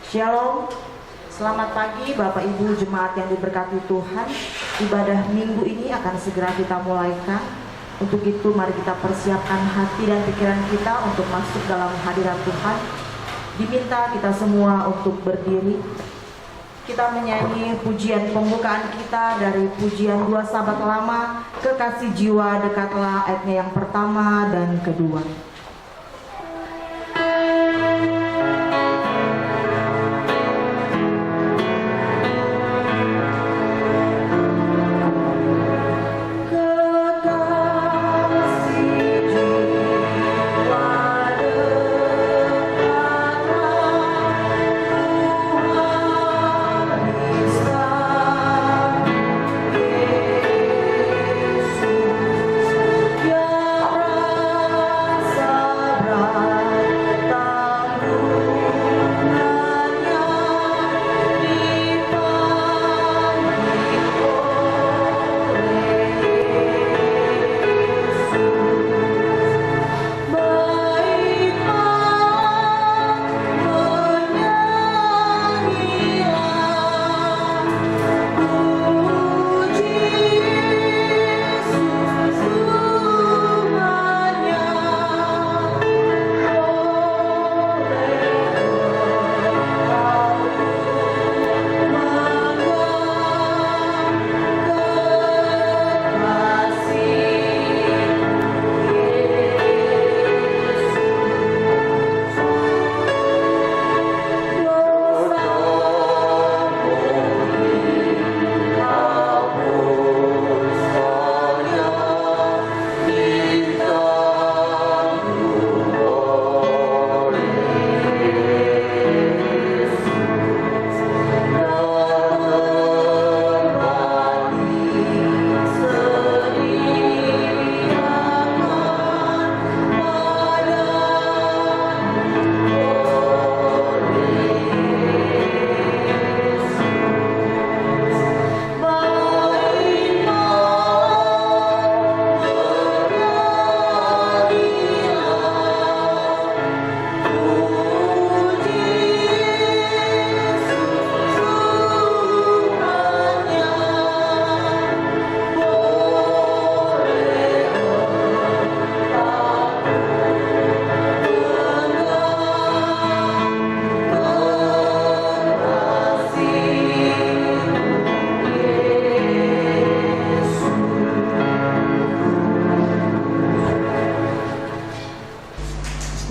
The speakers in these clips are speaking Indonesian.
Shalom, selamat pagi Bapak Ibu Jemaat yang diberkati Tuhan. Ibadah minggu ini akan segera kita mulaikan. Untuk itu mari kita persiapkan hati dan pikiran kita untuk masuk dalam hadirat Tuhan. Diminta kita semua untuk berdiri. Kita menyanyi pujian pembukaan kita dari pujian 2 Sahabat Lama, Kekasih Jiwa Dekatlah, ayatnya yang pertama dan kedua.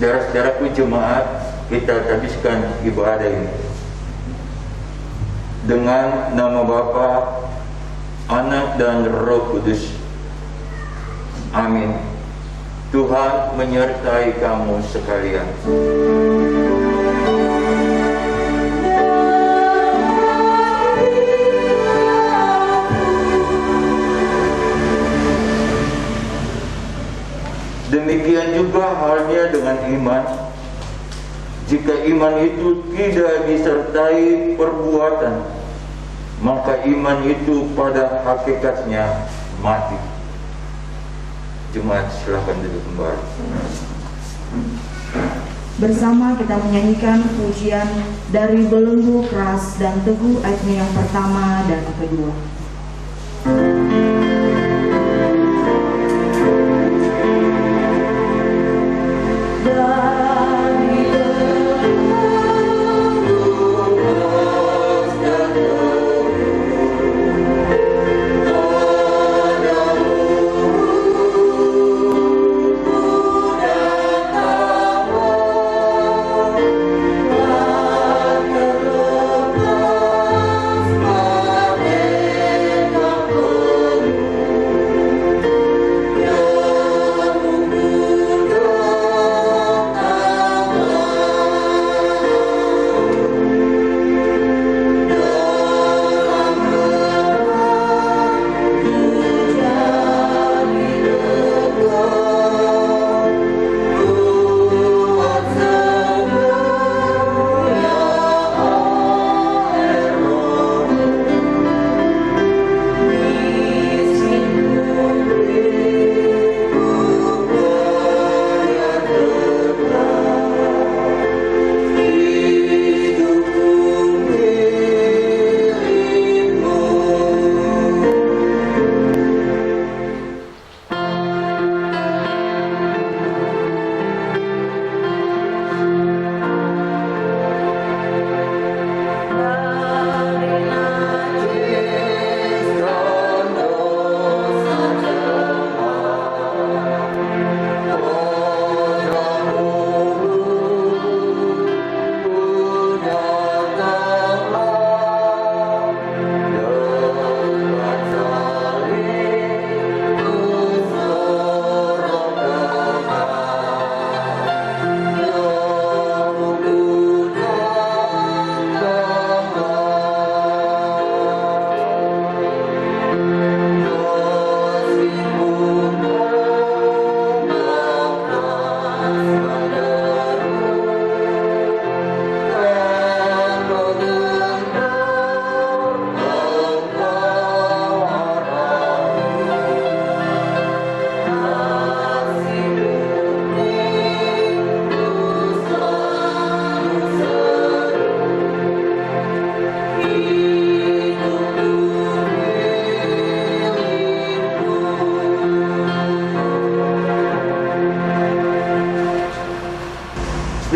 Saudara-saudaraku jemaat, kita habiskan ibadah ini dengan nama Bapa, Anak dan Roh Kudus. Amin. Tuhan menyertai kamu sekalian. Demikian juga halnya dengan iman. Jika iman itu tidak disertai perbuatan, maka iman itu pada hakikatnya mati. Jemaat silakan duduk kembali. Bersama kita menyanyikan pujian dari Belenggu Keras dan Teguh, ayatnya yang pertama dan kedua. Oh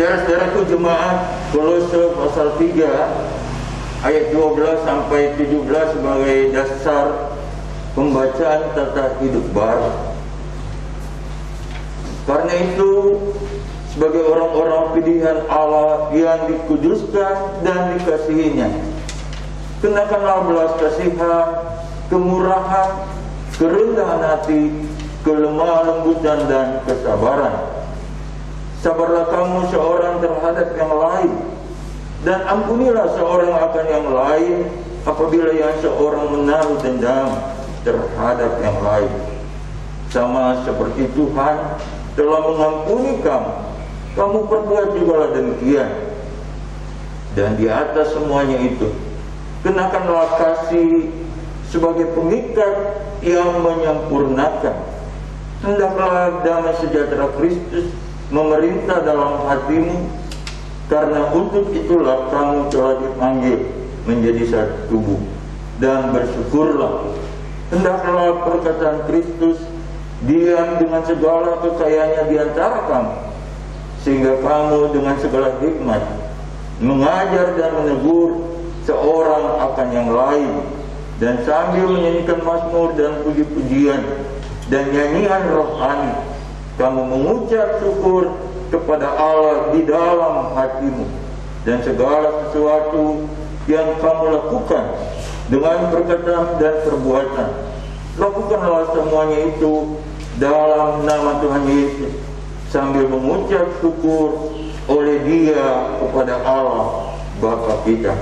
Saudara-saudaraku jemaat, Kolose pasal 3 ayat 12 sampai 17 sebagai dasar pembacaan tata hidup baru. Karena itu, sebagai orang-orang pilihan Allah yang dikuduskan dan dikasihinya, kenakanlah belas kasihan, kemurahan, kerendahan hati, kelemah lembutan dan kesabaran. Sabarlah kamu seorang terhadap yang lain, dan ampunilah seorang akan yang lain apabila yang seorang menaruh dendam terhadap yang lain. Sama seperti Tuhan telah mengampuni kamu, kamu perbuat jugalah demikian. Dan di atas semuanya itu, kenakanlah kasih sebagai pengikat yang menyempurnakan. Hendaklah damai sejahtera Kristus memerintah dalam hatimu, karena untuk itulah kamu telah dipanggil menjadi satu tubuh. Dan bersyukurlah, hendaklah perkataan Kristus diam dengan segala kekayaannya di antara kamu, sehingga kamu dengan segala hikmat mengajar dan menegur seorang akan yang lain, dan sambil menyanyikan mazmur dan puji-pujian dan nyanyian rohani, kamu mengucap syukur kepada Allah di dalam hatimu. Dan segala sesuatu yang kamu lakukan dengan perkataan dan perbuatan, lakukanlah semuanya itu dalam nama Tuhan Yesus, sambil mengucap syukur oleh Dia kepada Allah Bapa kita.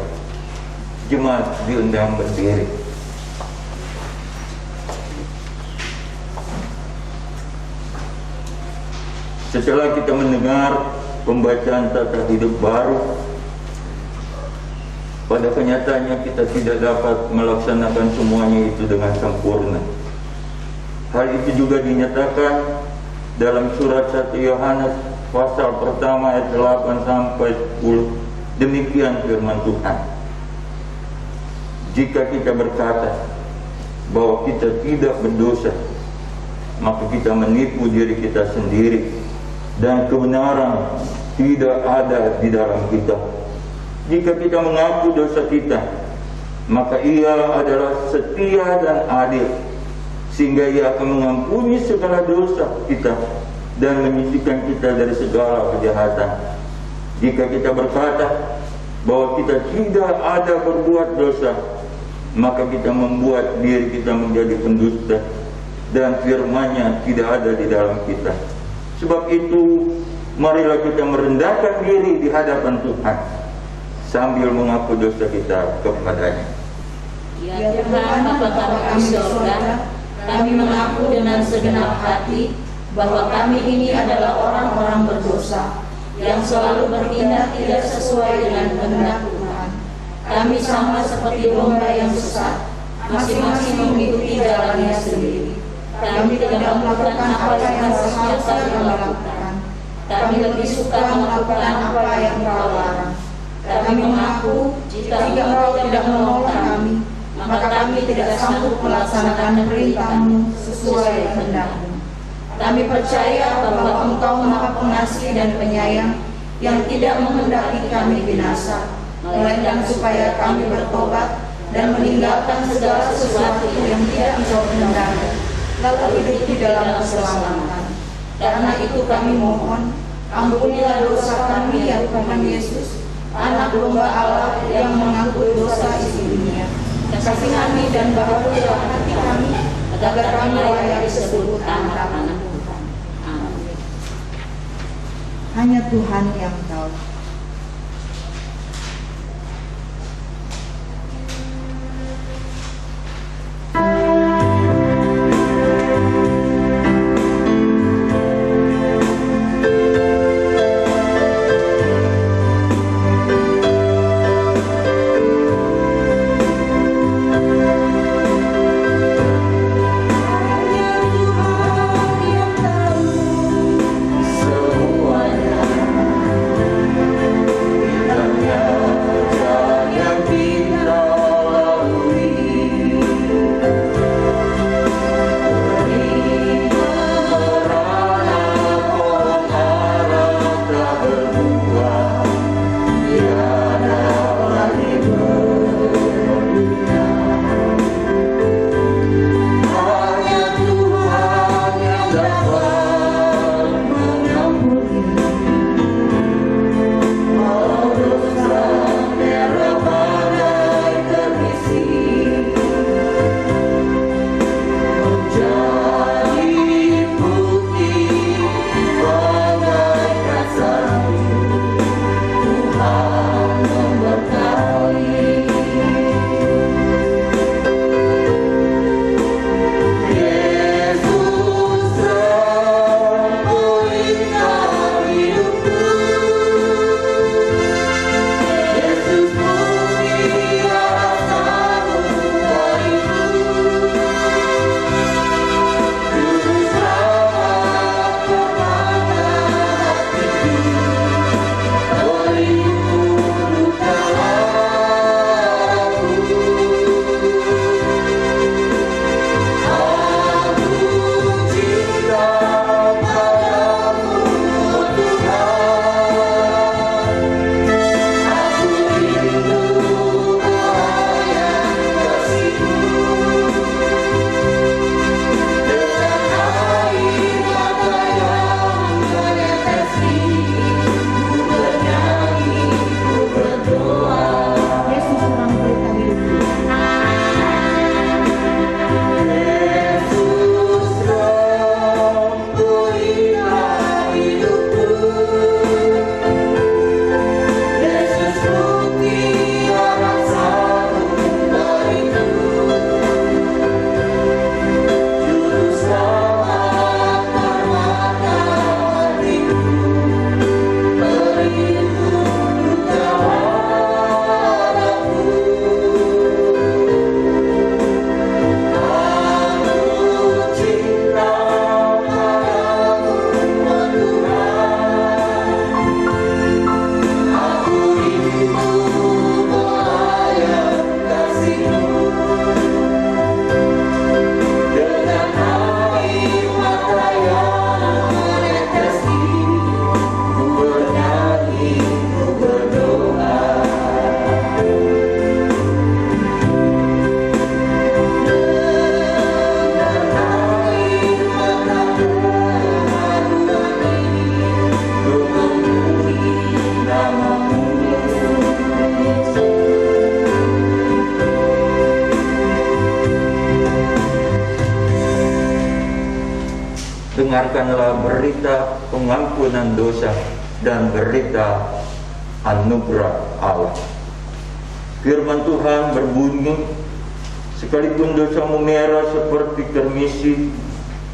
Jemaat diundang berdiri. Setelah kita mendengar pembacaan tata hidup baru, pada kenyataannya kita tidak dapat melaksanakan semuanya itu dengan sempurna. Hal itu juga dinyatakan dalam surat 1 Yohanes pasal pertama ayat 8 sampai 10. Demikian firman Tuhan. Jika kita berkata bahwa kita tidak berdosa, maka kita menipu diri kita sendiri, dan kebenaran tidak ada di dalam kita. Jika kita mengaku dosa kita, maka Ia adalah setia dan adil, sehingga Ia akan mengampuni segala dosa kita dan menyucikan kita dari segala kejahatan. Jika kita berkata bahwa kita tidak ada berbuat dosa, maka kita membuat diri kita menjadi pendusta, dan firman-Nya tidak ada di dalam kita. Sebab itu, marilah kita merendahkan diri di hadapan Tuhan, sambil mengaku dosa kita kepada-Nya. Ya Tuhan, Bapa kami di surga, kami mengaku dengan segenap hati bahwa kami ini adalah orang-orang berdosa yang selalu bertindak tidak sesuai dengan kehendak Tuhan. Kami sama seperti domba yang sesat, masing-masing mengikuti jalannya sendiri. Kami tidak melakukan apa yang seharusnya kami lakukan. Kami lebih suka melakukan apa yang Kau larang. Kami mengaku jika Engkau tidak menolong kami, maka kami tidak sanggup melaksanakan perintah-Mu sesuai kehendak-Mu. Kami percaya bahwa Engkau Maha Pengasih dan Penyayang, yang tidak menghendaki kami binasa, melainkan supaya kami bertobat dan meninggalkan segala sesuatu yang tidak Engkau kehendaki, lalu hidup di dalam keselamatan. Karena itu kami mohon, ampunilah dosa kami ya Tuhan Yesus, Anak domba Allah yang mengampuni dosa isi dunia. Kasihani dan bahagialah hati kami, agar kami layak disebut anak-anak Tuhan. Amin. Hanya Tuhan yang tahu. Semuanya dengarkanlah berita pengampunan dosa dan berita anugerah Allah. Firman Tuhan berbunyi, sekalipun dosamu merah seperti kermisi,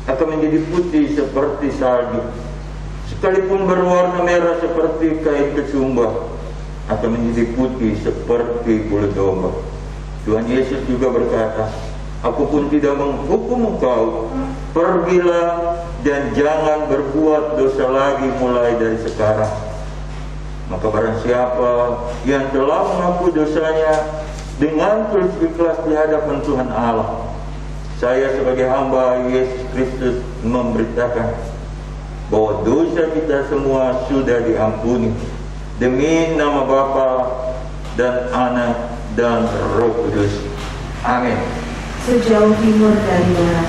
akan menjadi putih seperti salju. Sekalipun berwarna merah seperti kain kesumba, akan menjadi putih seperti kulit domba. Tuhan Yesus juga berkata, aku pun tidak menghukum engkau, pergilah dan jangan berbuat dosa lagi mulai dari sekarang. Maka barang siapa yang telah mengaku dosanya dengan tulus ikhlas di hadapan Tuhan Allah, saya sebagai hamba Yesus Kristus memberitakan bahwa dosa kita semua sudah diampuni demi nama Bapa dan Anak dan Roh Kudus. Amin. Sejauh timur dari barat.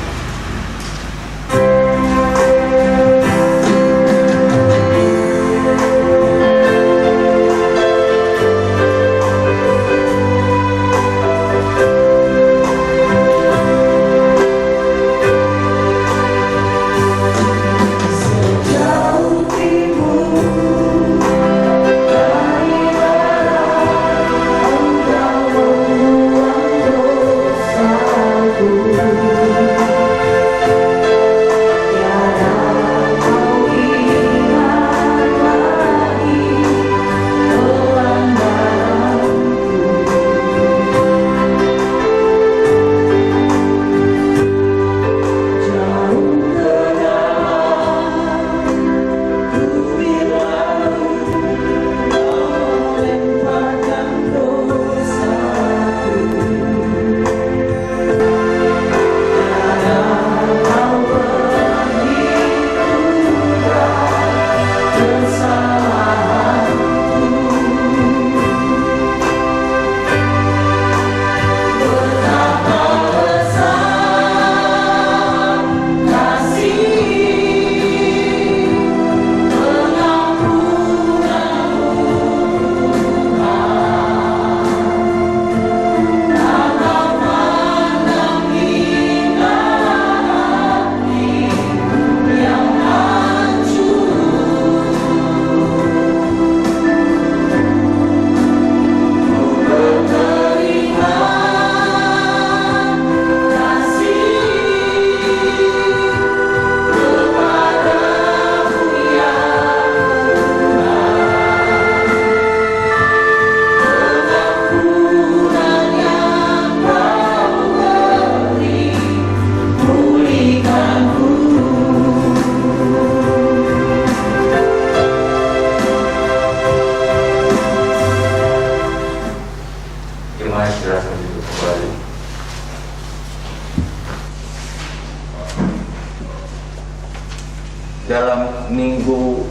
Dalam minggu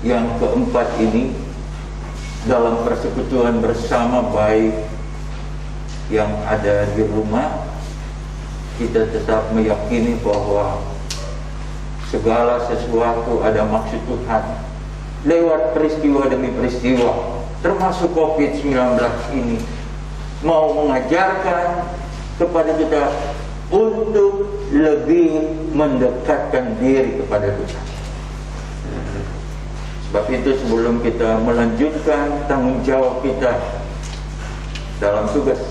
yang keempat ini, dalam persekutuan bersama baik yang ada di rumah, kita tetap meyakini bahwa segala sesuatu ada maksud Tuhan lewat peristiwa demi peristiwa, termasuk COVID-19 ini, mau mengajarkan kepada kita untuk lebih mendekatkan diri kepada Tuhan. Sebab itu sebelum kita melanjutkan tanggung jawab kita dalam tugas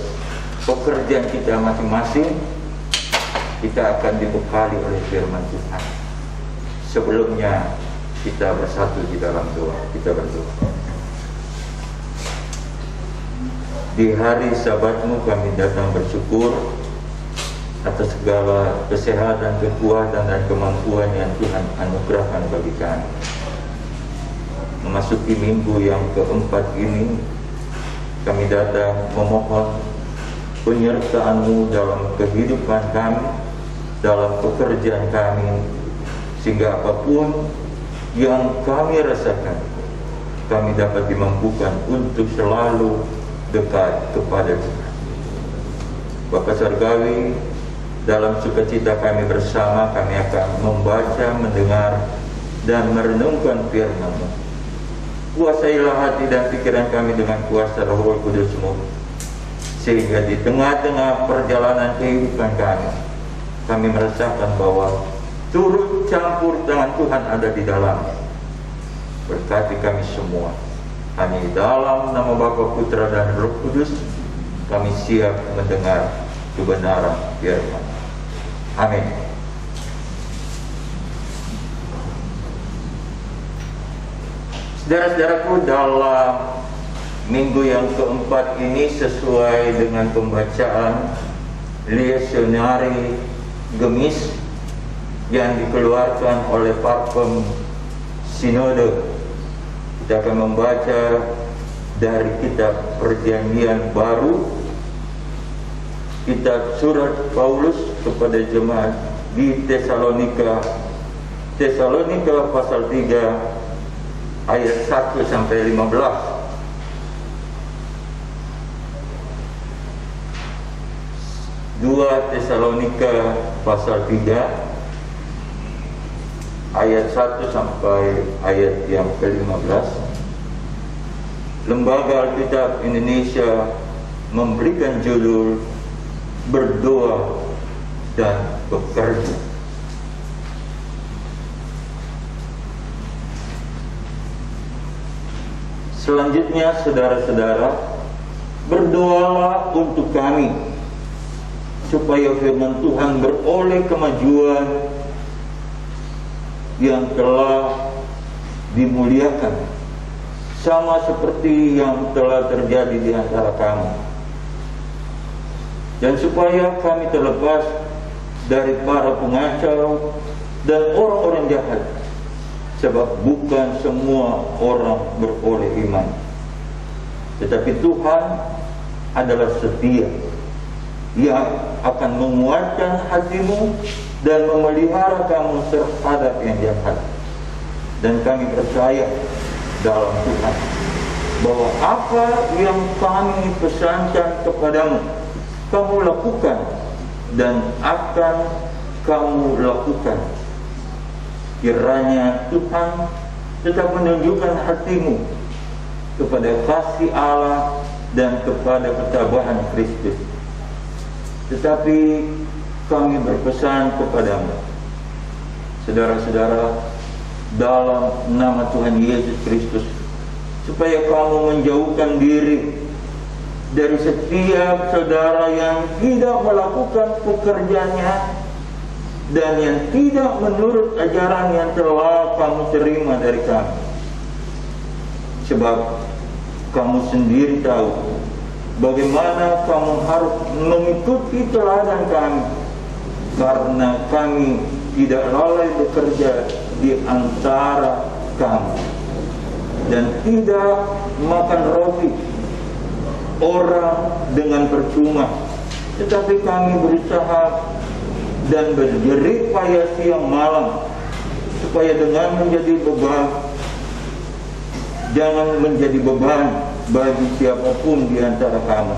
pekerjaan kita masing-masing, kita akan dibekali oleh firman Tuhan. Sebelumnya kita bersatu di dalam doa. Kita berdoa. Di hari Sabatmu kami datang bersyukur atas segala kesehatan, kekuatan dan kemampuan yang Tuhan anugerahkan bagi kami. Memasuki minggu yang keempat ini, kami datang memohon penyertaan-Mu dalam kehidupan kami, dalam pekerjaan kami, sehingga apapun yang kami rasakan, kami dapat dimampukan untuk selalu dekat kepada Tuhan. Bapa Surgawi, dalam sukacita kami bersama, kami akan membaca, mendengar, dan merenungkan firman-Mu. Kuasailah hati dan pikiran kami dengan kuasa Roh Kudus-Mu, sehingga di tengah-tengah perjalanan kehidupan kami merasakan bahwa turut campur tangan Tuhan ada di dalamnya. Berkati kami semua. Hanya di dalam nama Bapa, Putra, dan Roh Kudus kami siap mendengar kebenaran firman. Amin. Saudara-saudaraku, dalam minggu yang keempat ini sesuai dengan pembacaan Lesionari Gemis yang dikeluarkan oleh Parfum Sinode, kita akan membaca dari kitab Perjanjian Baru, kitab surat Paulus kepada jemaat di Tesalonika pasal 3 ayat 1 sampai 15. 2 Tesalonika pasal 3 ayat 1 sampai ayat yang ke-15. Lembaga Alkitab Indonesia memberikan judul Berdoa dan Bekerja. Selanjutnya, saudara-saudara, berdoalah untuk kami supaya firman Tuhan beroleh kemajuan yang telah dimuliakan, sama seperti yang telah terjadi di antara kami, dan supaya kami terlepas dari para pengacau dan orang-orang jahat, sebab bukan semua orang beroleh iman, tetapi Tuhan adalah setia, yang akan menguatkan hatimu dan memelihara kamu terhadap yang jahat. Dan kami percaya dalam Tuhan bahwa apa yang kami pesankan kepadamu kamu lakukan dan akan kamu lakukan. Kiranya Tuhan tetap menunjukkan hatimu kepada kasih Allah dan kepada ketabahan Kristus. Tetapi kami berpesan kepadamu, saudara-saudara, dalam nama Tuhan Yesus Kristus, supaya kamu menjauhkan diri dari setiap saudara yang tidak melakukan pekerjaannya dan yang tidak menurut ajaran yang telah kamu terima dari kami. Sebab kamu sendiri tahu bagaimana kamu harus mengikuti teladan kami, karena kami tidak lalai bekerja di antara kamu dan tidak makan roti orang dengan percuma, tetapi kami berusaha dan berjerih payah siang malam, supaya dengan menjadi beban, jangan menjadi beban bagi siapapun di antara kamu.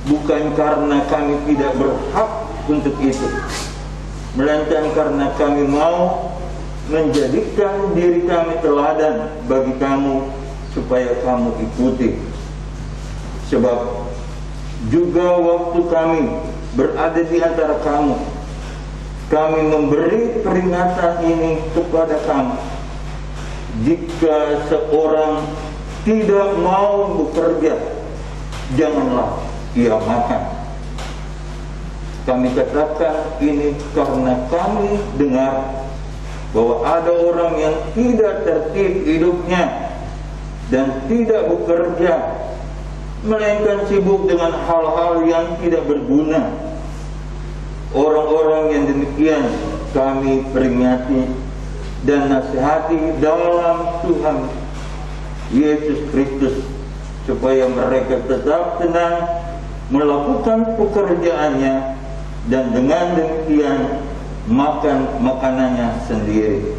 Bukan karena kami tidak berhak untuk itu, melainkan karena kami mau menjadikan diri kami teladan bagi kamu, supaya kamu ikuti. Sebab juga waktu kami berada di antara kamu, kami memberi peringatan ini kepada kamu: jika seorang tidak mau bekerja, janganlah ia makan. Kami katakan ini karena kami dengar bahwa ada orang yang tidak tertib hidupnya dan tidak bekerja, melainkan sibuk dengan hal-hal yang tidak berguna. Orang-orang yang demikian kami peringati dan nasihati dalam Tuhan Yesus Kristus, supaya mereka tetap tenang melakukan pekerjaannya, dan dengan demikian makan makanannya sendiri.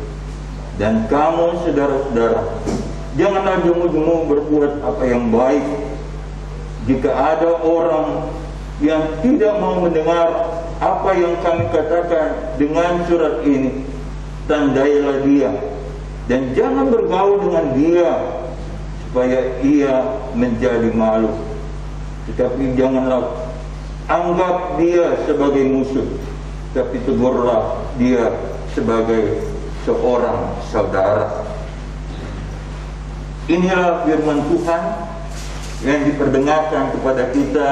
Dan kamu, saudara-saudara, janganlah jemu-jemu berbuat apa yang baik. Jika ada orang yang tidak mau mendengar apa yang kami katakan dengan surat ini, tandailah dia dan jangan bergaul dengan dia, supaya ia menjadi malu. Tetapi janganlah anggap dia sebagai musuh, tapi tegurlah dia sebagai seorang saudara. Inilah firman Tuhan yang diperdengarkan kepada kita.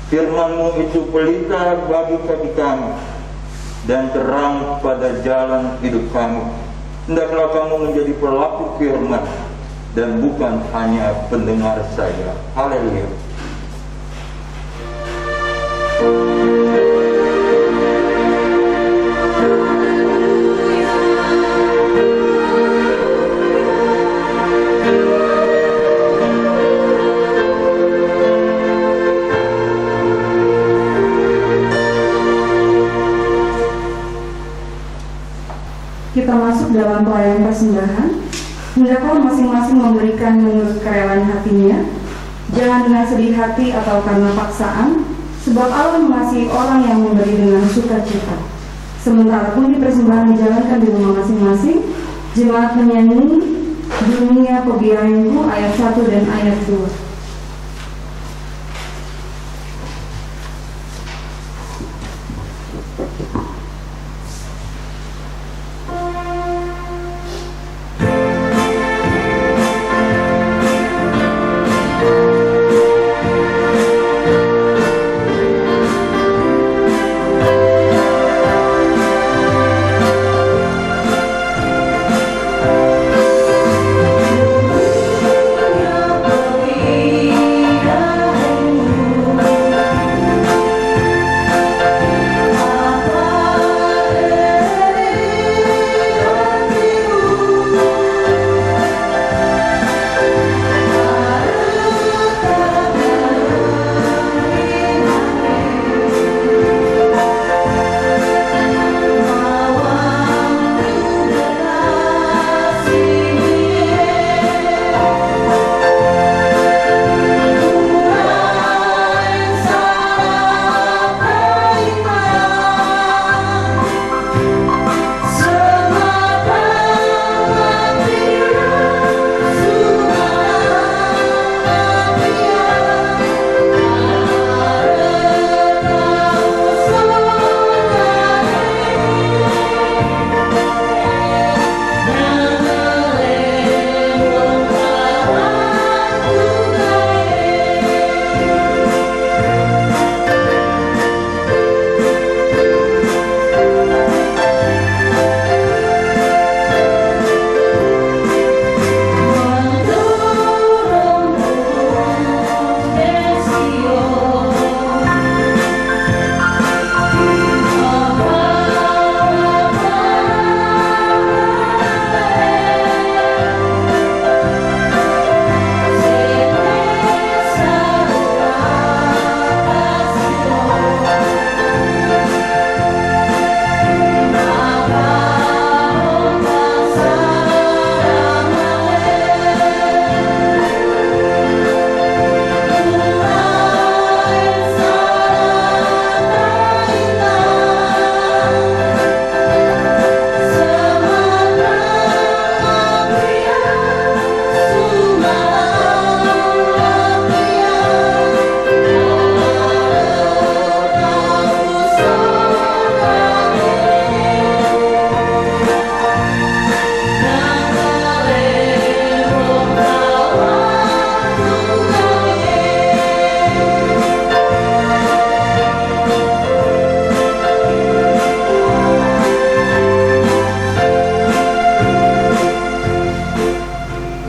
Firman-Mu itu pelita bagi kaki kami dan terang pada jalan hidup kami. Hendaklah kamu menjadi pelaku firman dan bukan hanya pendengar saja. Haleluya. Kita masuk dalam pelayanan persembahan. Hendaklah masing-masing memberikan menurut kerelaan hatinya, jangan dengan sedih hati atau karena paksaan, sebab Allah mengasihi orang yang memberi dengan sukacita. Sementara pundi persembahan dijalankan di rumah masing-masing, jemaat menyanyi Dunia Pebiayangku ayat 1 dan ayat 2.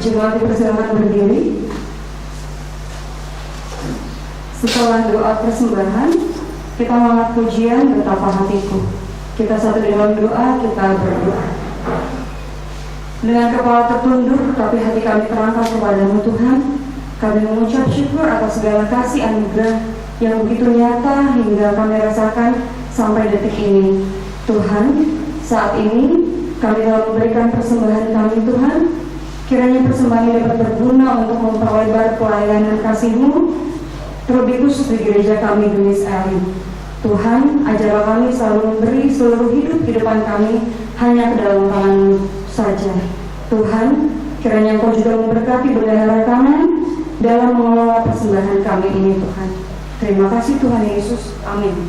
Jemaat dipersilakan berdiri. Setelah doa persembahan, kita mengangkat pujian Betapa Hatiku. Kita satu dalam doa, kita berdoa. Dengan kepala tertunduk, tapi hati kami terangkat kepada-Mu Tuhan. Kami mengucap syukur atas segala kasih anugerah yang begitu nyata hingga kami rasakan sampai detik ini. Tuhan, saat ini kami telah memberikan persembahan kami Tuhan. Kiranya persembahan ini dapat berguna untuk memperlebar pelayanan kasih-Mu, terlebih khusus di gereja kami di Elim. Tuhan, ajarlah kami selalu memberi seluruh hidup di depan kami hanya ke dalam tangan-Mu saja. Tuhan, kiranya Engkau juga memberkati bendahara kami dalam mengelola persembahan kami ini Tuhan. Terima kasih Tuhan Yesus. Amin.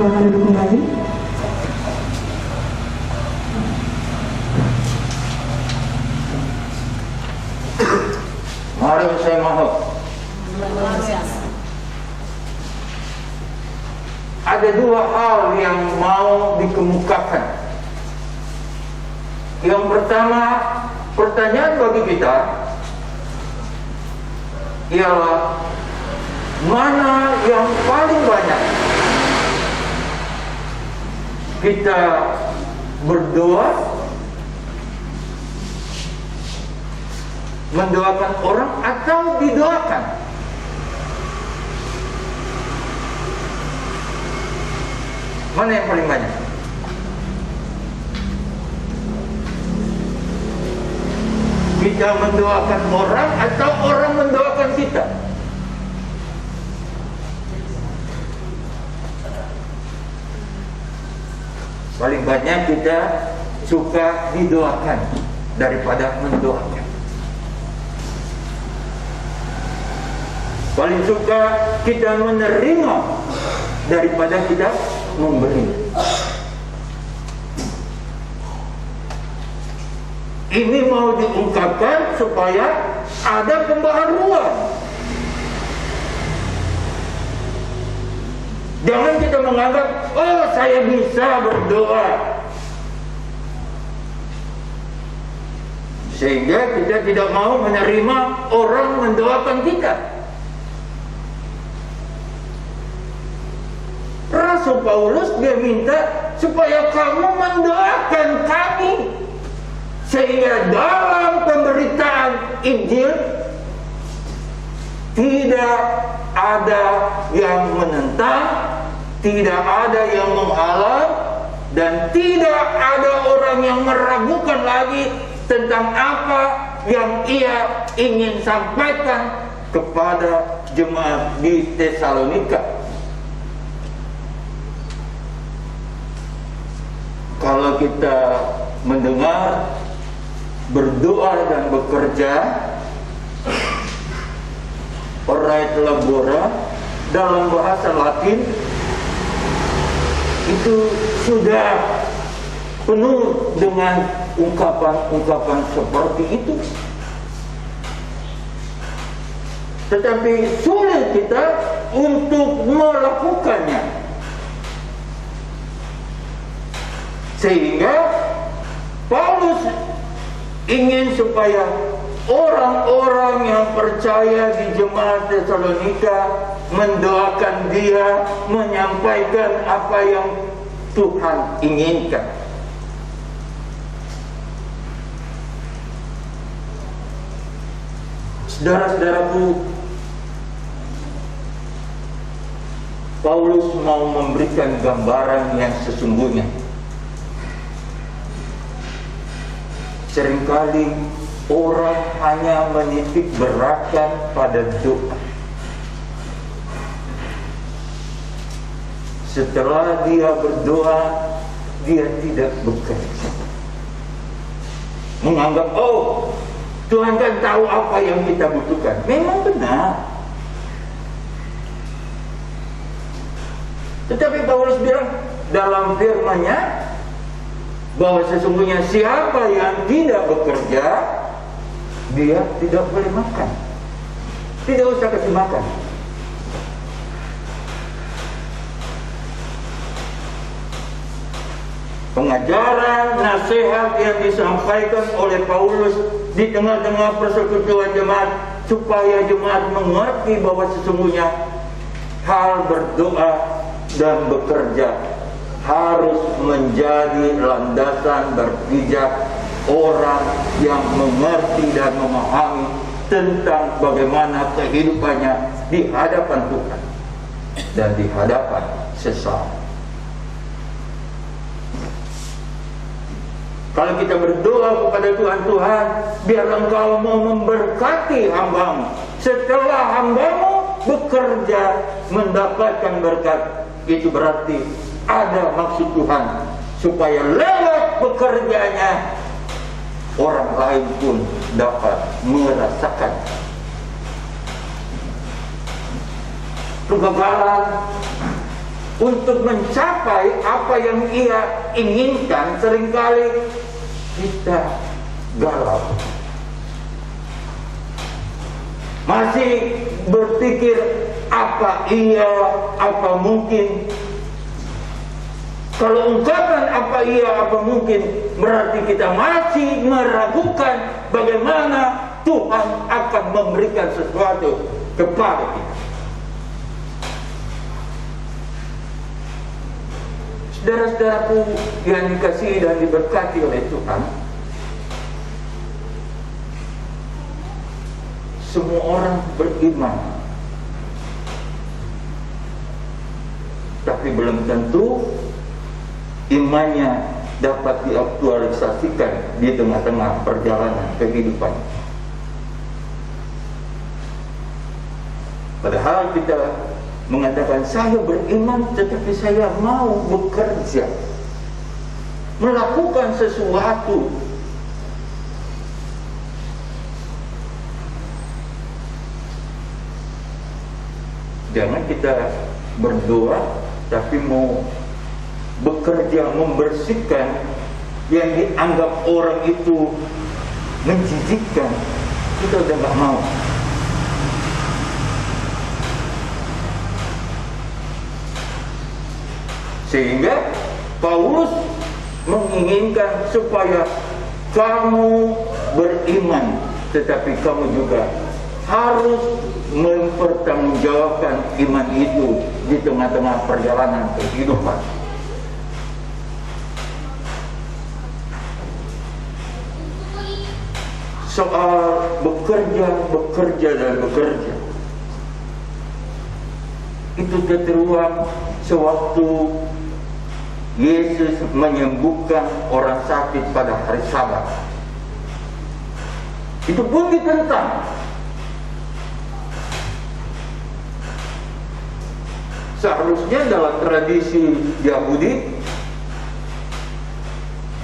silakan duduk kembali. Mari saya mohon. Ada dua hal yang mau dikemukakan. Yang pertama, pertanyaan bagi kita ialah mana yang paling banyak kita berdoa, mendoakan orang atau didoakan? Mana yang paling banyak? Kita mendoakan orang atau orang mendoakan kita? Paling banyak kita suka didoakan daripada mendoakan. Paling suka kita menerima daripada kita memberi. Ini mau diungkapkan supaya ada pembaharuan. Jangan kita menganggap, oh saya bisa berdoa, sehingga kita tidak mau menerima orang mendoakan kita. Rasul Paulus dia minta supaya kamu mendoakan kami, sehingga dalam pemberitaan Injil tidak ada yang menentang, tidak ada yang menghalang, dan tidak ada orang yang meragukan lagi tentang apa yang ia ingin sampaikan kepada jemaat di Tesalonika. Kalau kita mendengar berdoa dan bekerja, orate labora dalam bahasa Latin itu sudah penuh dengan ungkapan-ungkapan seperti itu. Tetapi sulit kita untuk melakukannya. Sehingga Paulus ingin supaya orang-orang yang percaya di jemaat Tesalonika mendoakan dia, menyampaikan apa yang Tuhan inginkan. Saudara-saudaraku, Paulus mau memberikan gambaran yang sesungguhnya. Seringkali orang hanya menitik beratkan pada doa. Setelah dia berdoa, dia tidak bekerja. Menganggap, oh, Tuhan kan tahu apa yang kita butuhkan. Memang benar. Tetapi Paulus bilang dalam firman-Nya bahwa sesungguhnya siapa yang tidak bekerja, dia tidak boleh makan. Tidak usah kasih makan. Pengajaran, nasihat yang disampaikan oleh Paulus di tengah-tengah persekutuan jemaat, supaya jemaat mengerti bahwa sesungguhnya hal berdoa dan bekerja harus menjadi landasan berpijak orang yang mengerti dan memahami tentang bagaimana kehidupannya di hadapan Tuhan dan di hadapan sesama. Kalau kita berdoa kepada Tuhan, Tuhan, biarlah Engkau mau memberkati hambamu. Setelah hambamu bekerja mendapatkan berkat, itu berarti ada maksud Tuhan supaya lewat bekerjanya orang lain pun dapat merasakan kegagalan untuk mencapai apa yang Ia inginkan, seringkali kita galau. Masih berpikir apa iya, apa mungkin. Kalau ungkapan apa iya, apa mungkin, berarti kita masih meragukan bagaimana Tuhan akan memberikan sesuatu kepada kita. Saudara-saudaraku yang dikasihi dan diberkati oleh Tuhan, semua orang beriman, tapi belum tentu imannya dapat diaktualisasikan di tengah-tengah perjalanan kehidupan. Padahal kita mengatakan saya beriman, tetapi saya mau bekerja, melakukan sesuatu. Jangan kita berdoa tapi mau bekerja membersihkan yang dianggap orang itu menjijikkan. Kita udah gak mau. Sehingga Paulus menginginkan supaya kamu beriman, tetapi kamu juga harus mempertanggungjawabkan iman itu di tengah-tengah perjalanan kehidupan. Soal bekerja dan bekerja, itu tertuang sewaktu Yesus menyembuhkan orang sakit pada hari Sabat. Itu pun ditentang. Seharusnya dalam tradisi Yahudi,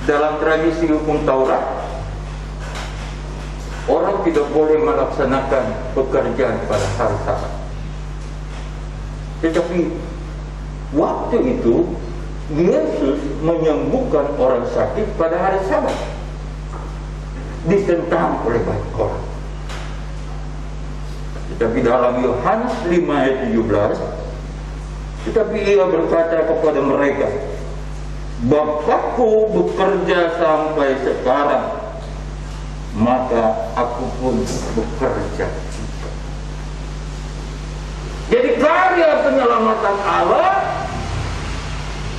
dalam tradisi hukum Taurat, orang tidak boleh melaksanakan pekerjaan pada hari Sabat. Tetapi waktu itu Yesus menyembuhkan orang sakit pada hari Sabat, ditentang oleh banyak orang. Tetapi dalam Yohanes 5 ayat 17, tetapi Ia berkata kepada mereka, Bapakku bekerja sampai sekarang, maka aku pun bekerja. Jadi karya penyelamatan Allah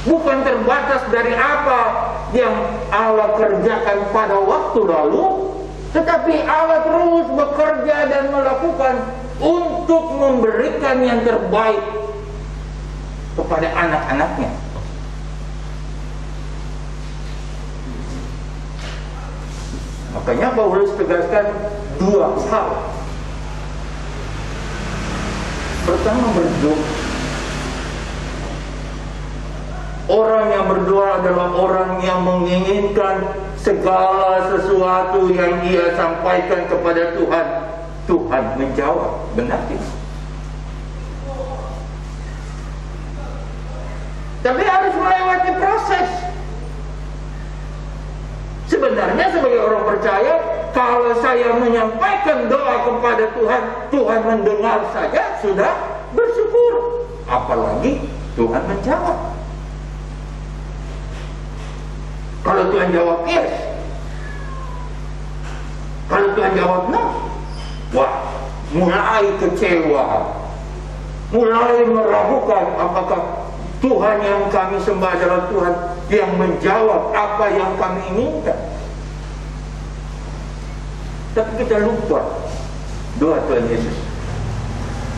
bukan terbatas dari apa yang Allah kerjakan pada waktu lalu, tetapi Allah terus bekerja dan melakukan untuk memberikan yang terbaik kepada anak-anaknya. Makanya Paulus tegaskan dua hal. Pertama, berdoa. Orang yang berdoa adalah orang yang menginginkan segala sesuatu yang ia sampaikan kepada Tuhan, Tuhan menjawab. Benar tidak? Tapi harus melewati proses. Sebenarnya sebagai orang percaya, kalau saya menyampaikan doa kepada Tuhan, Tuhan mendengar saja sudah bersyukur. Apalagi Tuhan menjawab. Kalau Tuhan jawab yes, kalau Tuhan jawab no, wah, mulai kecewa, mulai meragukan apakah Tuhan yang kami sembah adalah Tuhan yang menjawab apa yang kami inginkan. Tapi kita lupa doa Tuhan Yesus,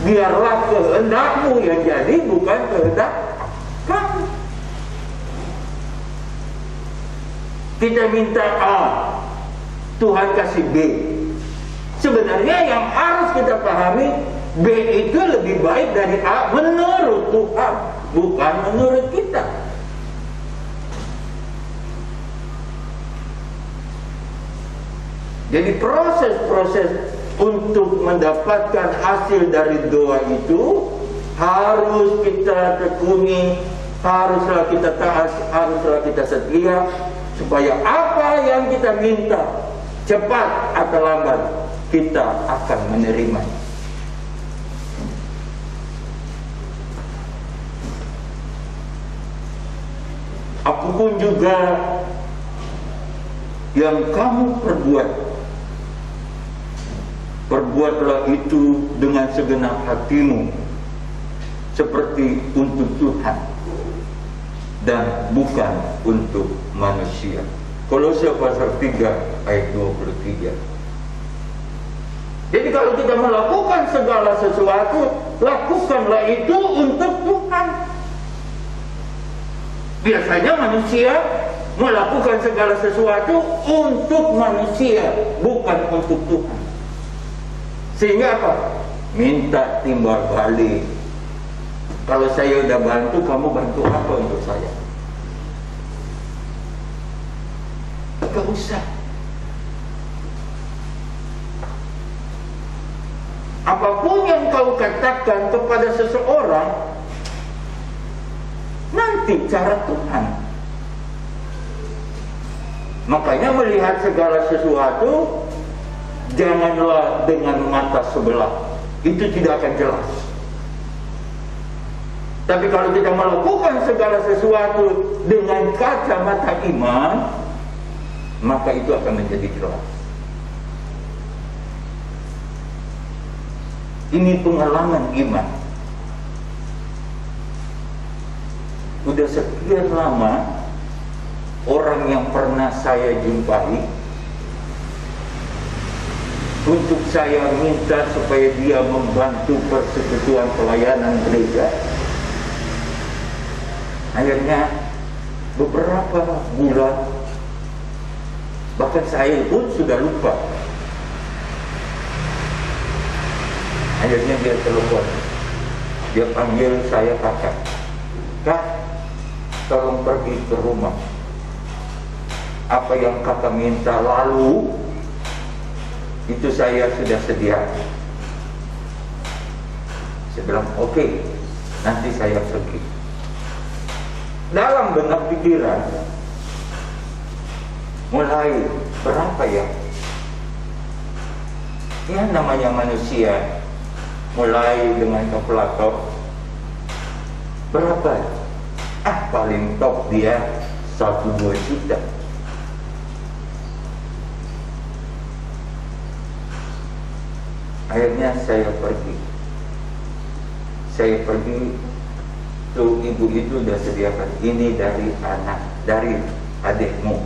biarlah kehendak-Mu yang jadi, bukan kehendak kami. Kita minta A, Tuhan kasih B. Sebenarnya yang harus kita pahami, B itu lebih baik dari A menurut Tuhan, bukan menurut kita. Jadi proses-proses untuk mendapatkan hasil dari doa itu harus kita tekuni, haruslah kita taat, haruslah kita setia, supaya apa yang kita minta, cepat atau lambat, kita akan menerima. Apapun juga yang kamu perbuatlah itu dengan segenap hatimu, seperti untuk Tuhan dan bukan untuk manusia. Kolose pasal 3 ayat 23. Jadi kalau kita melakukan segala sesuatu, lakukanlah itu untuk Tuhan. Biasanya manusia melakukan segala sesuatu untuk manusia, bukan untuk Tuhan. Sehingga apa? Minta timbal balik. Kalau saya udah bantu, kamu bantu apa untuk saya? Gak usah. Apapun yang kau katakan kepada seseorang, nanti cara Tuhan. Makanya melihat segala sesuatu, janganlah dengan mata sebelah. Itu tidak akan jelas. Tapi kalau kita melakukan segala sesuatu dengan kacamata iman, maka itu akan menjadi jelas. Ini pengalaman iman. Udah sekian lama orang yang pernah saya jumpai, untuk saya minta supaya dia membantu persekutuan pelayanan gereja. Akhirnya beberapa bulan, bahkan saya pun sudah lupa. Akhirnya dia telepon, dia panggil saya kakak. Kak, tolong pergi ke rumah. Apa yang kakak minta lalu, itu saya sudah sedia. Saya bilang, oke, nanti saya pergi. Dalam benak pikiran, mulai berapa ya? Ya namanya manusia, mulai dengan kalkulator, berapa? Paling top dia 1-2 juta. Akhirnya saya pergi. Tuh ibu itu udah sediakan, ini dari anak, dari adikmu.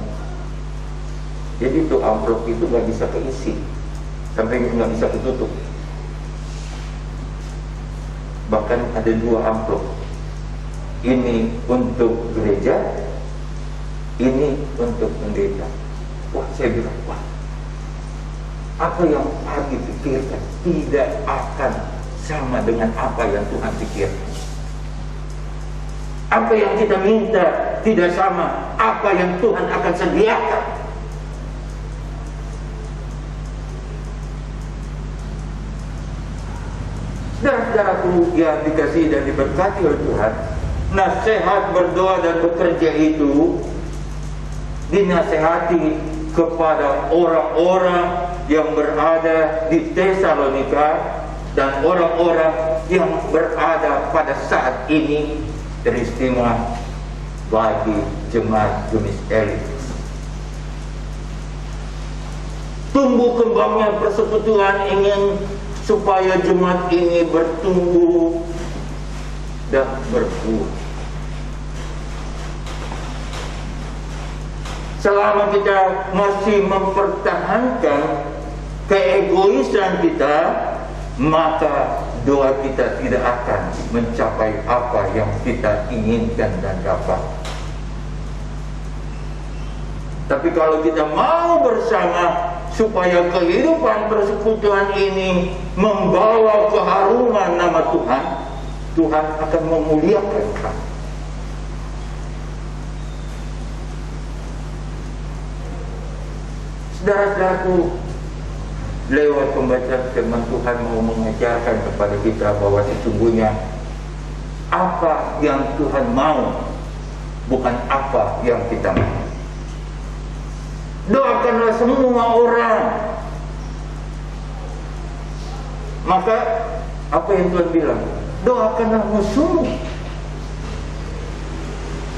Jadi tuh amplop itu gak bisa keisi, sampai gak bisa ketutup. Bahkan ada 2 amplop. Ini untuk gereja, ini untuk pendeta. Wah, saya bilang, wah, apa yang Pagi pikirkan tidak akan sama dengan apa yang Tuhan pikirkan. Apa yang kita minta tidak sama apa yang Tuhan akan sediakan. Saudara-saudaraku yang dikasihi dan diberkati oleh Tuhan, nasihat berdoa dan bekerja itu dinasihati kepada orang-orang yang berada di Tesalonika dan orang-orang yang berada pada saat ini teristimewa bagi jemaat Gemis Elit. Tumbuh kembangnya persekutuan ingin supaya jemaat ini bertumbuh dan berbuah. Selama kita masih mempertahankan keegoisan kita, maka doa kita tidak akan mencapai apa yang kita inginkan dan dapat. Tapi kalau kita mau bersama supaya kehidupan persekutuan ini membawa keharuman nama Tuhan, Tuhan akan memuliakan kami. Saudara-saudaraku, lewat pembacaan firman Tuhan mau mengajarkan kepada kita bahwa sesungguhnya apa yang Tuhan mau, bukan apa yang kita mau. Doakanlah semua orang. Maka apa yang Tuhan bilang? Doakanlah musuhmu.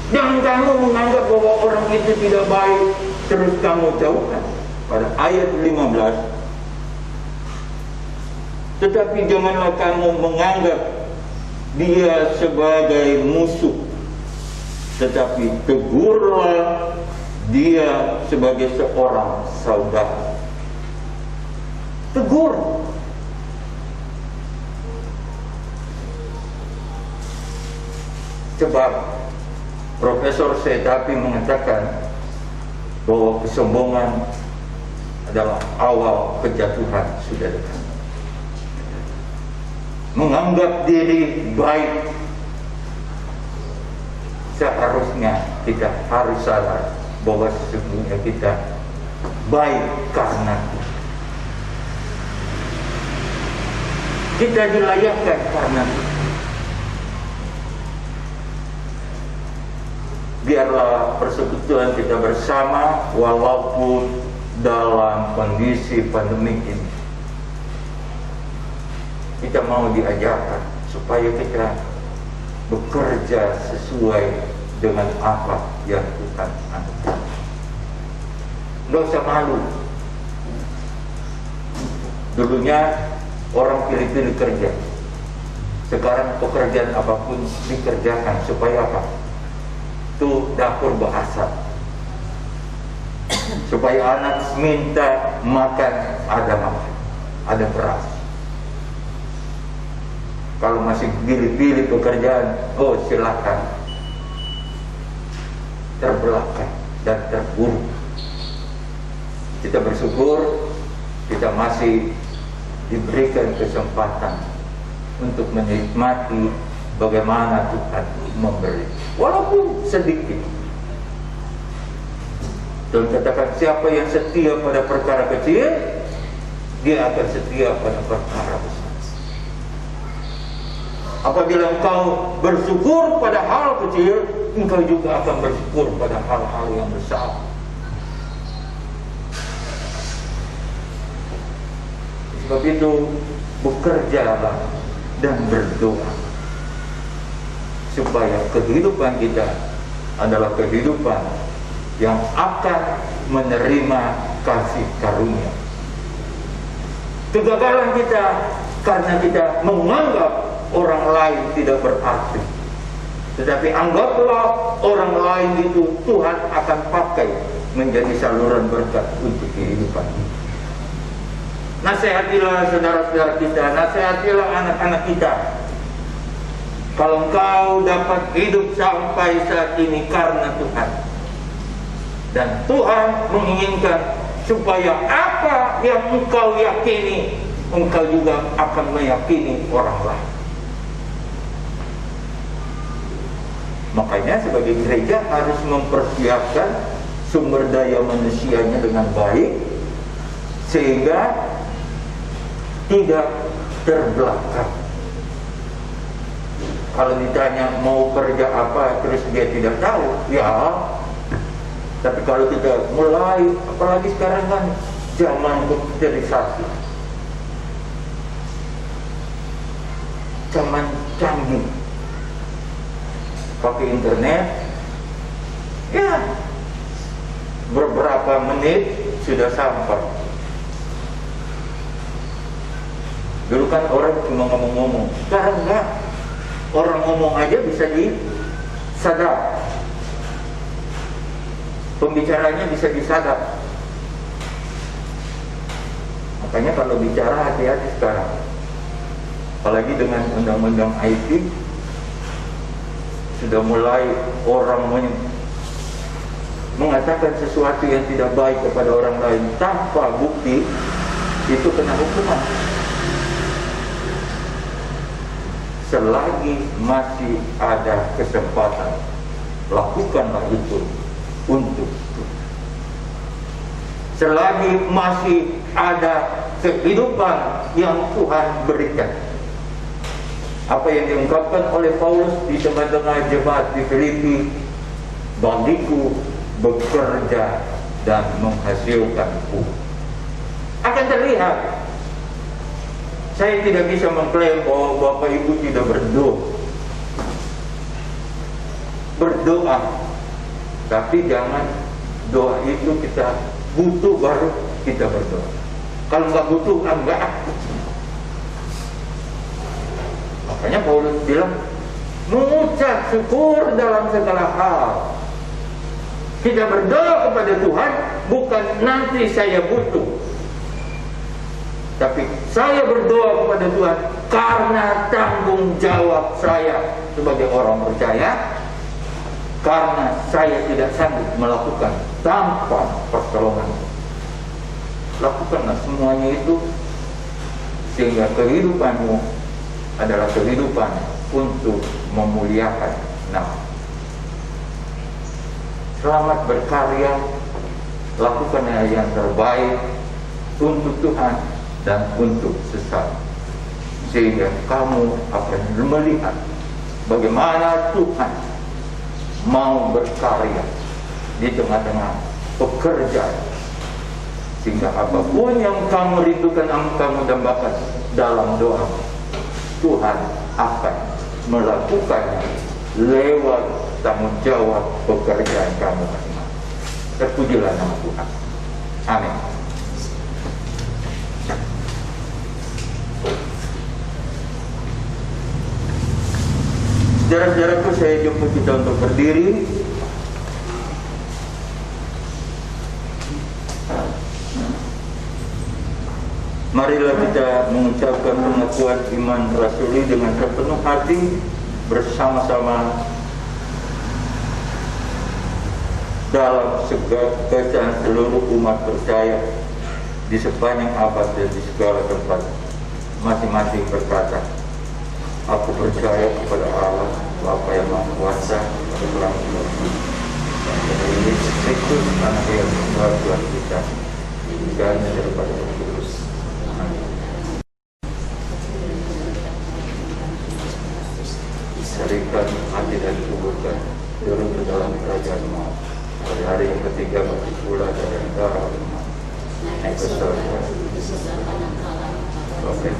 Jangan kamu menganggap bahwa orang itu tidak baik terus kamu jauhkan. Pada ayat 15, tetapi janganlah kamu menganggap dia sebagai musuh, tetapi tegurlah dia sebagai seorang saudara. Tegur. Sebab Profesor Setapi mengatakan bahwa kesombongan adalah awal kejatuhan sudah dekat. Menganggap diri baik, seharusnya kita harus sadar bahwa sesungguhnya kita baik karena kita dilayakkan karena biarlah persekutuan kita bersama walaupun dalam kondisi pandemi ini. Kita mau diajarkan supaya kita bekerja sesuai dengan apa yang Tuhan anugerahkan. Tidak usah malu. Dulunya orang pilih-pilih kerja. Sekarang pekerjaan apapun dikerjakan supaya apa? Itu dapur berasap. Supaya anak minta makan, ada beras. Kalau masih pilih-pilih pekerjaan, oh silakan, terbelakang dan terburuk. Kita bersyukur kita masih diberikan kesempatan untuk menikmati bagaimana Tuhan memberi, walaupun sedikit. Dan katakan, siapa yang setia pada perkara kecil, dia akan setia pada perkara besar. Apabila engkau bersyukur pada hal kecil, engkau juga akan bersyukur pada hal-hal yang besar. Sebab itu, bekerjalah dan berdoa supaya kehidupan kita adalah kehidupan yang akan menerima kasih karunia. Kegagalan kita karena kita menganggap orang lain tidak berarti. Tetapi anggaplah orang lain itu Tuhan akan pakai menjadi saluran berkat untuk kehidupan kita. Nasihatilah saudara-saudara kita, nasihatilah anak-anak kita. Kalau engkau dapat hidup sampai saat ini karena Tuhan, dan Tuhan menginginkan supaya apa yang engkau yakini, engkau juga akan meyakini orang lain. Makanya sebagai gereja harus mempersiapkan sumber daya manusianya dengan baik, sehingga tidak terbelakang. Kalau ditanya mau kerja apa terus dia tidak tahu, ya. Tapi kalau kita mulai, apalagi sekarang kan zaman komputerisasi, zaman canggih, pakai internet, ya beberapa menit sudah sampai. Dulu kan orang cuma ngomong-ngomong, sekarang enggak. Orang ngomong aja bisa disadap, pembicaranya bisa disadap. Makanya kalau bicara hati-hati sekarang, apalagi dengan undang-undang IT, sudah mulai orang mengatakan sesuatu yang tidak baik kepada orang lain tanpa bukti, itu kena hukuman. Selagi masih ada kesempatan, lakukanlah itu untuk Tuhan. Selagi masih ada kehidupan yang Tuhan berikan, Apa yang diungkapkan oleh Paulus di tengah-tengah jemaat di Filipi, bagiku bekerja dan menghasilkanku. Akan terlihat, saya tidak bisa mengklaim bahwa Bapak Ibu tidak berdoa, tapi jangan doa itu kita butuh baru kita berdoa. Kalau nggak butuh, enggak. Makanya Paulus bilang, mengucap syukur dalam segala hal. Kita berdoa kepada Tuhan bukan nanti saya butuh, tapi saya berdoa kepada Tuhan karena tanggung jawab saya sebagai orang percaya, karena saya tidak sanggup melakukan tanpa pertolongan. Lakukanlah semuanya itu sehingga kehidupanmu adalah kehidupan untuk memuliakan nama. Selamat berkarya, lakukanlah yang terbaik untuk Tuhan dan untuk sesama, sehingga kamu akan melihat bagaimana Tuhan mau berkarya di tengah-tengah pekerjaan, sehingga apapun yang kamu rindukan, kamu dambakan dalam doa, Tuhan akan melakukannya lewat tanggung jawab pekerjaan kamu masing-masing. Terpujilah nama Tuhan. Amin. Saudara-saudaraku, saya jemput kita untuk berdiri. Marilah kita mengucapkan pengakuan iman rasuli dengan sepenuh hati bersama-sama dalam segala seluruh umat percaya di sepanjang abad dan di segala tempat. Masing-masing berkata, aku percaya kepada Allah Bapa yang Maha Kuasa, Tuhan Yesus Kristus, Anak yang tunggal Tuhan kita, dan daripada Roh Kudus. Serikan hati dan kuburkan turun ke dalam kerajaan maut. Pada hari yang ketiga mati pula dari darah umat. Naik ke surga. Oke.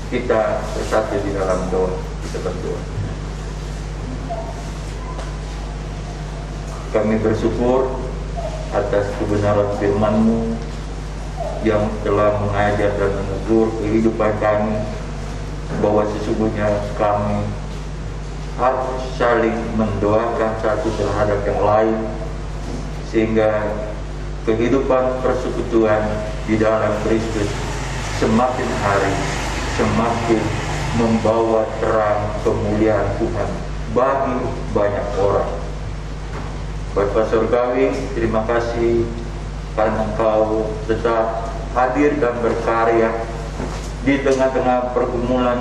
Kita bersatu di dalam doa, kita berdoa. Kami bersyukur atas kebenaran firman-Mu yang telah mengajar dan menegur kehidupan kami, bahwa sesungguhnya kami harus saling mendoakan satu terhadap yang lain, sehingga kehidupan persekutuan di dalam Kristus semakin hari semakin membawa terang kemuliaan Tuhan bagi banyak orang. Bapa Surgawi, terima kasih karena Engkau tetap hadir dan berkarya di tengah-tengah pergumulan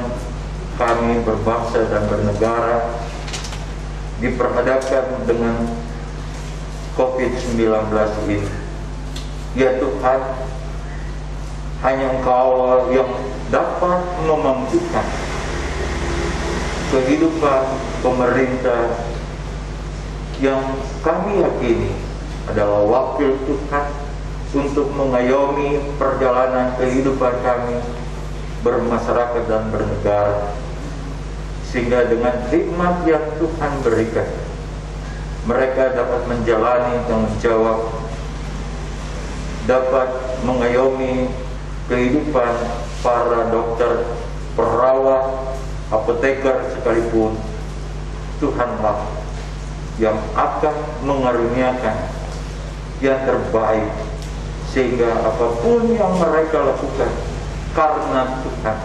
kami berbangsa dan bernegara, diperhadapkan dengan COVID-19 ini. Ya Tuhan, hanya Engkau yang dapat memampukan kehidupan pemerintah yang kami yakini adalah wakil Tuhan untuk mengayomi perjalanan kehidupan kami bermasyarakat dan bernegara, sehingga dengan hikmat yang Tuhan berikan mereka dapat menjalani tanggung jawab, dapat mengayomi kehidupan para dokter, perawat, apoteker sekalipun. Tuhanlah yang akan mengaruniakan yang terbaik, sehingga apapun yang mereka lakukan karena Tuhan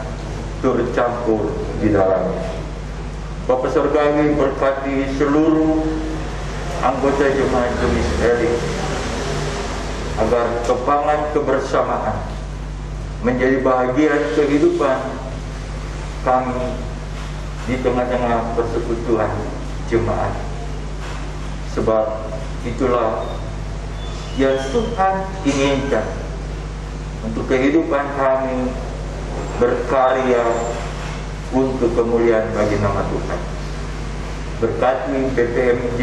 tercampur di dalamnya. Bapa Surgawi, berkati seluruh anggota jemaat Gemis Elim agar kebanggaan kebersamaan menjadi bahagian kehidupan kami di tengah-tengah persekutuan jemaat. Sebab itulah yang Tuhan inginkan untuk kehidupan kami berkarya untuk kemuliaan bagi nama Tuhan. Berkati PPMJ,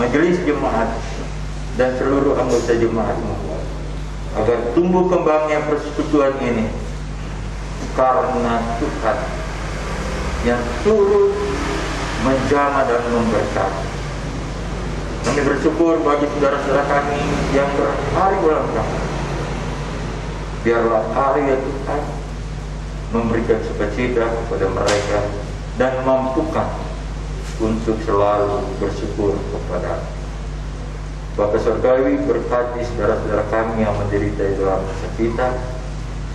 Majelis Jemaat, dan seluruh anggota jemaatmu agar tumbuh kembangnya persekutuan ini karena Tuhan yang turut menjamah dan memberkati. Kami bersyukur bagi saudara-saudara kami yang berhari ulang tahun. Biarlah karya Tuhan memberikan sukacita kepada mereka dan mampukan untuk selalu bersyukur kepada Bapa Surgawi. Berkati saudara-saudara kami yang menderita dalam kesakitan,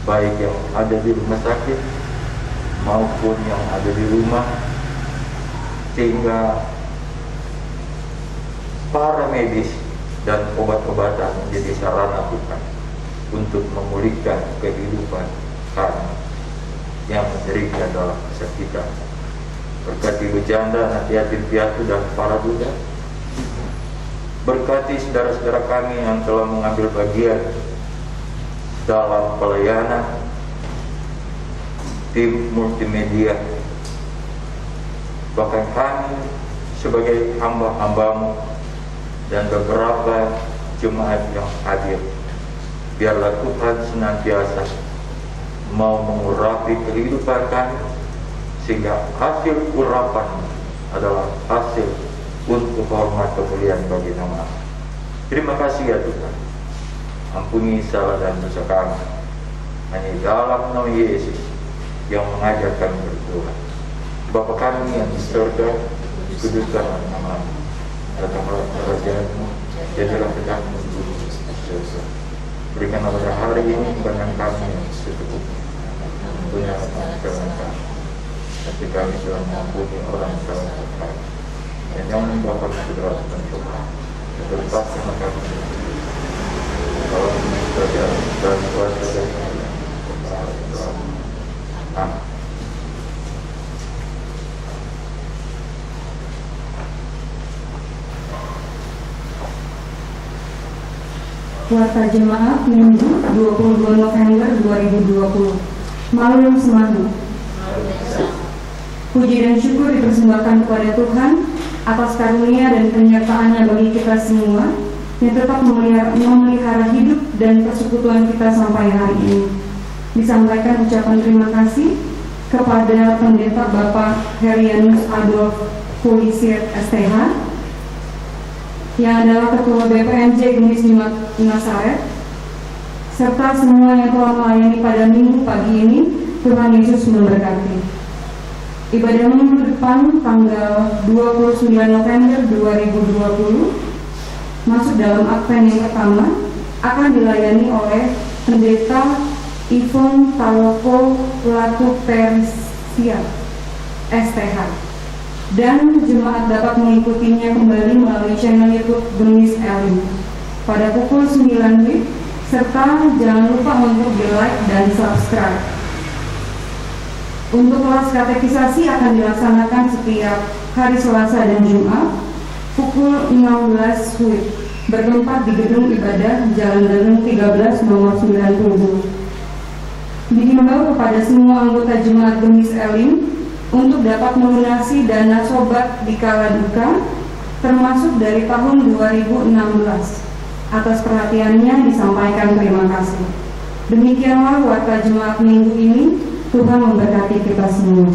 baik yang ada di rumah sakit maupun yang ada di rumah, sehingga para medis dan obat-obatan menjadi sarana Tuhan untuk memulihkan kehidupan kami yang menderita dalam kesakitan. Berkati bejanda, anak yatim piatu, dan para budak. Berkati saudara-saudara kami yang telah mengambil bagian dalam pelayanan tim multimedia, bahkan kami sebagai hamba-hambamu dan beberapa jemaat yang hadir. Biarlah Tuhan senantiasa mau mengurapi kehidupan kami, sehingga hasil urapan adalah hasil untuk hormat kemuliaan bagi nama. Terima kasih ya Tuhan. Ampuni salah dan dosa kami. Hanya dalam nama Yesus yang mengajar kami berdoa. Bapa kami yang di surga, kuduskanlah nama-Mu. Datanglah kerajaan-Mu, jadilah kehendak-Mu di bumi seperti di surga. Berikanlah pada hari ini kepada kami yang secukupnya. Punya kesalahan kami, tapi kami telah mengampuni orang salah kami. Dan jangan membawa kami ke dalam pencobaan, lepaskan kami dari kalau kerajaan dan kuasa dan kemuliaan. Amin. Warta Jemaat Minggu 22 November 2020. Malum Semanu. Puji dan syukur dipersembahkan kepada Tuhan atas karunia dan penyertaan-Nya bagi kita semua yang tetap memelihara hidup dan persekutuan kita sampai hari ini. Disampaikan ucapan terima kasih kepada Pendeta Bapak Herianus Adolf Polisir STH yang adalah Ketua BPMJ Gemis Jemaat Nasaret, serta semua yang telah melayani pada minggu pagi ini. Tuhan Yesus memberkati. Ibadah minggu depan tanggal 29 November 2020 masuk dalam Advent yang pertama akan dilayani oleh Pendeta Ivon Taloko Latu Persia STH, dan jemaat dapat mengikutinya kembali melalui channel YouTube Gemis Elim pada pukul 9 WIB, serta jangan lupa untuk di-like dan subscribe. Untuk kelas katekisasi akan dilaksanakan setiap hari Selasa dan Jumat pukul 16 WIB, bertempat di Gedung Ibadah Jalan Denung 13 nomor 90. Dihimbau kepada semua anggota jemaat Gemis Elim untuk dapat melunasi dana sobat di kala duka, termasuk dari tahun 2016. Atas perhatiannya disampaikan terima kasih. Demikianlah warta jemaat minggu ini. Tuhan memberkati kita semua.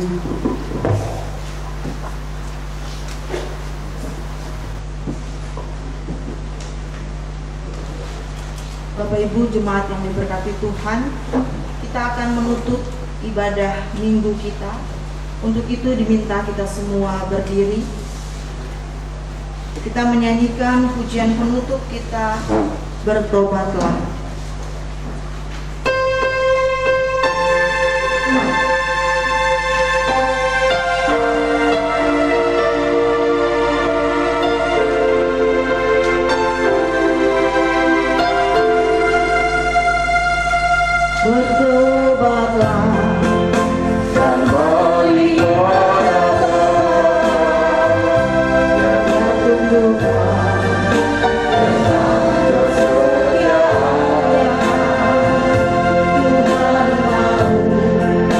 Bapak Ibu jemaat yang diberkati Tuhan, kita akan menutup ibadah minggu kita. Untuk itu diminta kita semua berdiri. Kita menyanyikan pujian penutup kita, bertobatlah. Bertobatlah dan balik kepada Tuhan dengan kesetiaannya.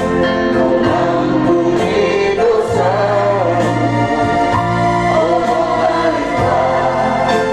Tuhan mau mengampuni dosa. Oh, baliklah pada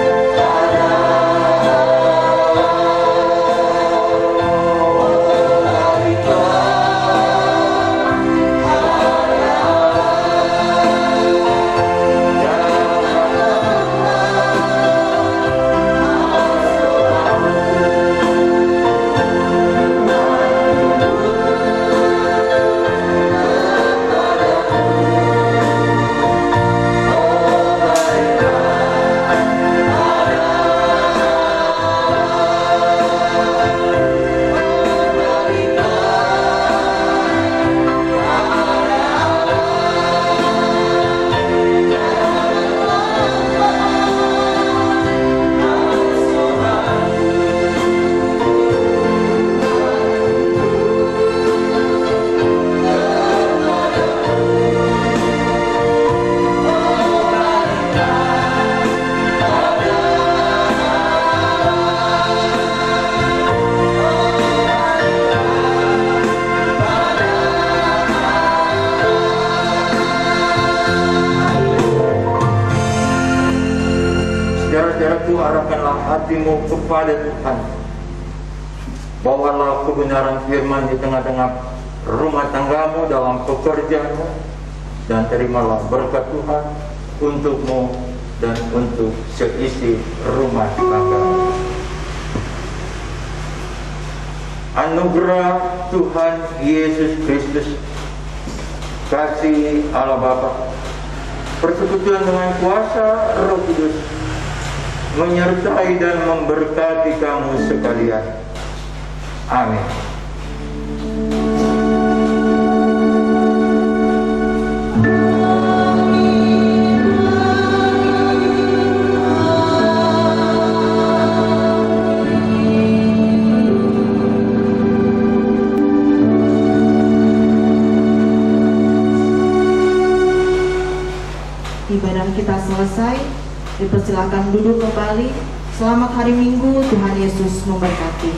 Saudara-saudaraku, arahkanlah hatimu kepada Tuhan. Bawalah kebenaran firman di tengah-tengah rumah tanggamu, dalam pekerjaanmu, dan terimalah berkat Tuhan untukmu dan untuk seisi rumah tanggamu. Anugerah Tuhan Yesus Kristus, kasih Allah Bapa, persekutuan dengan kuasa Roh Kudus menyertai dan memberkati kamu sekalian. Amin. Ibadah kita selesai, dipersilakan duduk kembali. Selamat hari Minggu, Tuhan Yesus memberkati.